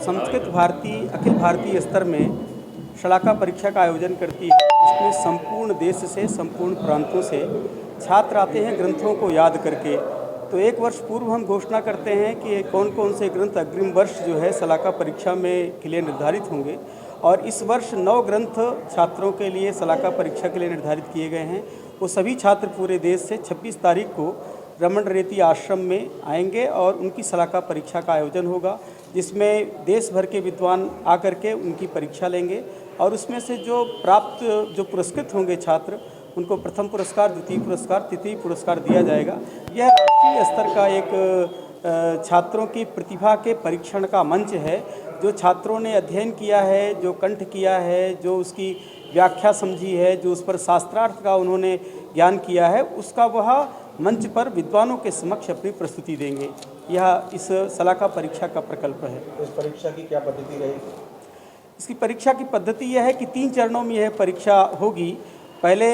संस्कृत भारती अखिल भारतीय स्तर में शलाका परीक्षा का आयोजन करती है, जिसमें संपूर्ण देश से, संपूर्ण प्रांतों से छात्र आते हैं ग्रंथों को याद करके। तो एक वर्ष पूर्व हम घोषणा करते हैं कि कौन कौन से ग्रंथ अग्रिम वर्ष जो है शलाका परीक्षा में के लिए निर्धारित होंगे, और इस वर्ष 9 ग्रंथ छात्रों के लिए शलाका परीक्षा के लिए निर्धारित किए गए हैं। वो सभी छात्र पूरे देश से 26 तारीख को रमन रेती आश्रम में आएंगे और उनकी शलाका परीक्षा का आयोजन होगा, जिसमें देश भर के विद्वान आकर के उनकी परीक्षा लेंगे और उसमें से जो पुरस्कृत होंगे छात्र, उनको प्रथम पुरस्कार, द्वितीय पुरस्कार, तृतीय पुरस्कार दिया जाएगा। यह राष्ट्रीय स्तर का एक छात्रों की प्रतिभा के परीक्षण का मंच है। जो छात्रों ने अध्ययन किया है, जो कंठ किया है, जो उसकी व्याख्या समझी है, जो उस पर शास्त्रार्थ का उन्होंने ज्ञान किया है, उसका वह मंच पर विद्वानों के समक्ष अपनी प्रस्तुति देंगे। यह इस शलाका परीक्षा का प्रकल्प है। इस परीक्षा की क्या पद्धति रहेगी? इसकी परीक्षा की पद्धति यह है कि 3 चरणों में यह परीक्षा होगी। पहले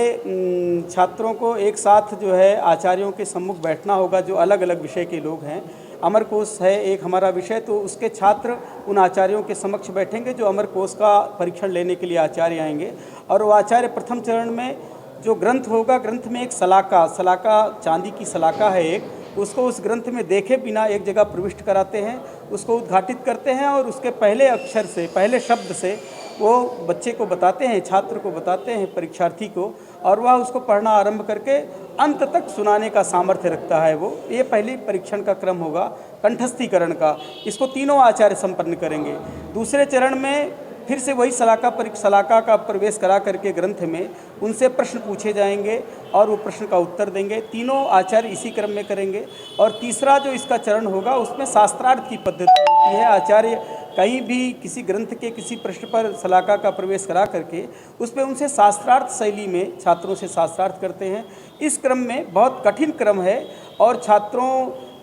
छात्रों को एक साथ जो है आचार्यों के सम्मुख बैठना होगा, जो अलग अलग विषय के लोग हैं। अमरकोश है एक हमारा विषय, तो उसके छात्र उन आचार्यों के समक्ष बैठेंगे जो अमरकोश का परीक्षण लेने के लिए आचार्य आएंगे। और वो आचार्य प्रथम चरण में जो ग्रंथ होगा, ग्रंथ में एक सलाका चांदी की सलाका है एक, उसको उस ग्रंथ में देखे बिना एक जगह प्रविष्ट कराते हैं, उसको उद्घाटित करते हैं और उसके पहले अक्षर से, पहले शब्द से वो बच्चे को बताते हैं, छात्र को बताते हैं, परीक्षार्थी को, और वह उसको पढ़ना आरंभ करके अंत तक सुनाने का सामर्थ्य रखता है वो। ये पहली परीक्षण का क्रम होगा कंठस्थीकरण का। इसको तीनों आचार्य संपन्न करेंगे। दूसरे चरण में फिर से वही शलाका का प्रवेश करा करके ग्रंथ में उनसे प्रश्न पूछे जाएंगे और वो प्रश्न का उत्तर देंगे। तीनों आचार्य इसी क्रम में करेंगे। और तीसरा जो इसका चरण होगा, उसमें शास्त्रार्थ की पद्धति होती है। आचार्य कहीं भी किसी ग्रंथ के किसी प्रश्न पर शलाका का प्रवेश करा करके उस पर उनसे शास्त्रार्थ शैली में छात्रों से शास्त्रार्थ करते हैं। इस क्रम में बहुत कठिन क्रम है और छात्रों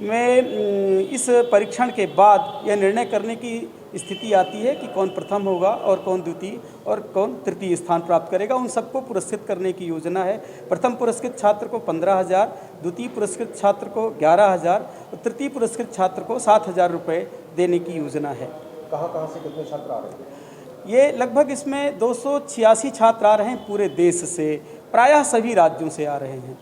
में इस परीक्षण के बाद यह निर्णय करने की स्थिति आती है कि कौन प्रथम होगा और कौन द्वितीय और कौन तृतीय स्थान प्राप्त करेगा। उन सबको पुरस्कृत करने की योजना है। प्रथम पुरस्कृत छात्र को 15,000, द्वितीय पुरस्कृत छात्र को 11,000 और तृतीय पुरस्कृत छात्र को 7,000 रुपये देने की योजना है। कहाँ से कितने छात्र आ रहे हैं? ये लगभग इसमें 286 छात्र आ रहे हैं पूरे देश से, प्रायः सभी राज्यों से आ रहे हैं।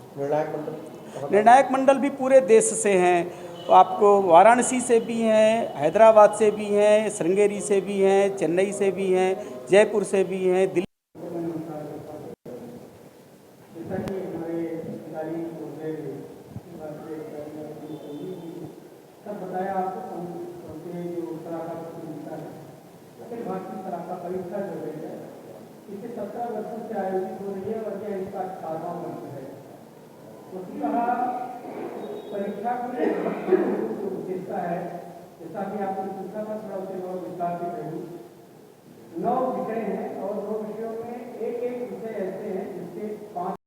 निर्णायक मंडल भी पूरे देश से हैं। तो आपको वाराणसी से भी हैं, हैदराबाद से भी हैं, श्रृंगेरी से भी हैं, चेन्नई से भी हैं, जयपुर से भी हैं, दिल्ली। बताया आपको भारतीय शलाका परीक्षा जो है इसे 17 वर्षों से आयोजित हो रही है और यह इसका 18वां वर्ष है। उसी तरह परीक्षा की जो विशेषता है, जैसा कि आपने पूछा था, थोड़ा उसे और विस्तार से कहूँ